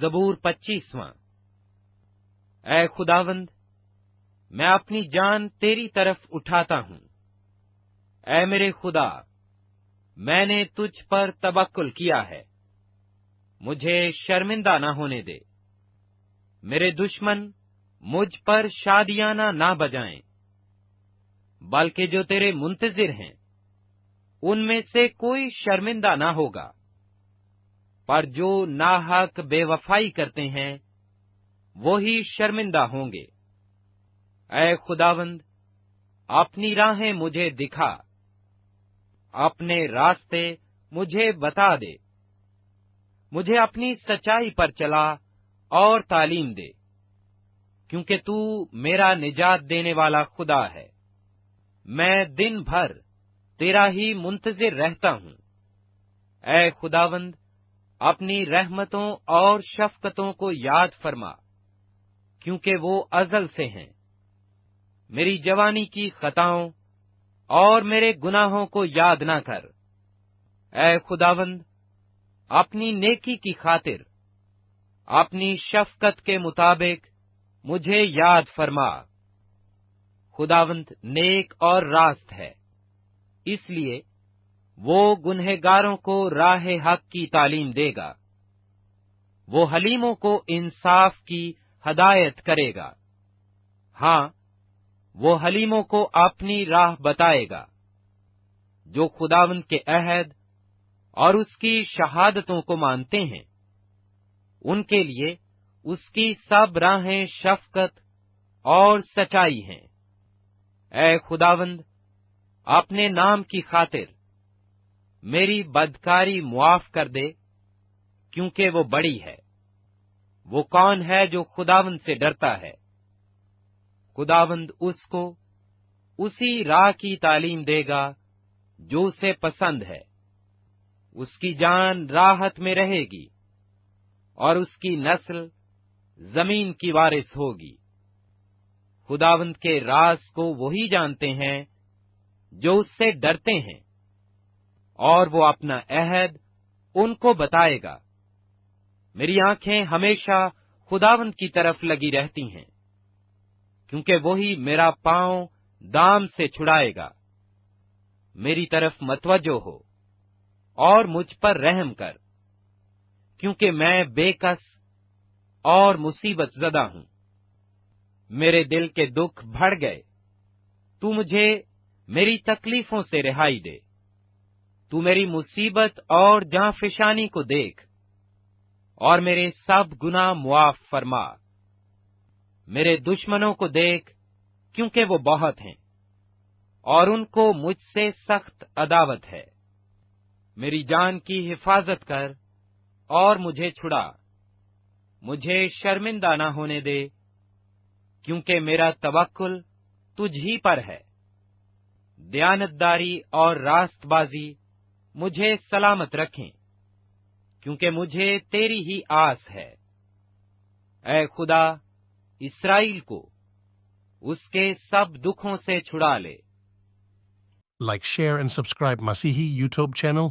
زبور 25واں۔ اے خداوند، میں اپنی جان تیری طرف اٹھاتا ہوں۔ اے میرے خدا، میں نے تجھ پر توکل کیا ہے، مجھے شرمندہ نہ ہونے دے۔ میرے دشمن مجھ پر شادیانہ نہ بجائیں، بلکہ جو تیرے منتظر ہیں ان میں سے کوئی شرمندہ نہ ہوگا۔ پر جو ناحق بے وفائی کرتے ہیں وہی شرمندہ ہوں گے۔ اے خداوند، اپنی راہیں مجھے دکھا، اپنے راستے مجھے بتا دے۔ مجھے اپنی سچائی پر چلا اور تعلیم دے، کیونکہ تو میرا نجات دینے والا خدا ہے۔ میں دن بھر تیرا ہی منتظر رہتا ہوں۔ اے خداوند، اپنی رحمتوں اور شفقتوں کو یاد فرما، کیونکہ وہ ازل سے ہیں۔ میری جوانی کی خطاؤں اور میرے گناہوں کو یاد نہ کر۔ اے خداوند، اپنی نیکی کی خاطر اپنی شفقت کے مطابق مجھے یاد فرما۔ خداوند نیک اور راست ہے، اس لیے وہ گنہگاروں کو راہ حق کی تعلیم دے گا۔ وہ حلیموں کو انصاف کی ہدایت کرے گا۔ ہاں، وہ حلیموں کو اپنی راہ بتائے گا۔ جو خداوند کے عہد اور اس کی شہادتوں کو مانتے ہیں، ان کے لیے اس کی سب راہیں شفقت اور سچائی ہیں۔ اے خداوند، اپنے نام کی خاطر میری بدکاری معاف کر دے، کیونکہ وہ بڑی ہے۔ وہ کون ہے جو خداوند سے ڈرتا ہے؟ خداوند اس کو اسی راہ کی تعلیم دے گا جو اسے پسند ہے۔ اس کی جان راحت میں رہے گی اور اس کی نسل زمین کی وارث ہوگی۔ خداوند کے راز کو وہی جانتے ہیں جو اس سے ڈرتے ہیں، اور وہ اپنا عہد ان کو بتائے گا۔ میری آنکھیں ہمیشہ خداوند کی طرف لگی رہتی ہیں، کیونکہ وہی میرا پاؤں دام سے چھڑائے گا۔ میری طرف متوجہ ہو اور مجھ پر رحم کر، کیونکہ میں بے کس اور مصیبت زدہ ہوں۔ میرے دل کے دکھ بڑھ گئے۔ تو مجھے میری تکلیفوں سے رہائی دے۔ تو میری مصیبت اور جانفشانی کو دیکھ اور میرے سب گناہ معاف فرما۔ میرے دشمنوں کو دیکھ، کیونکہ وہ بہت ہیں اور ان کو مجھ سے سخت عداوت ہے۔ میری جان کی حفاظت کر اور مجھے چھڑا۔ مجھے شرمندہ نہ ہونے دے، کیونکہ میرا توکل تجھ ہی پر ہے۔ دیانتداری اور راست بازی مجھے سلامت رکھیں، کیونکہ مجھے تیری ہی آس ہے۔ اے خدا، اسرائیل کو اس کے سب دکھوں سے چھڑا لے۔ Like, share and subscribe Masihi YouTube channel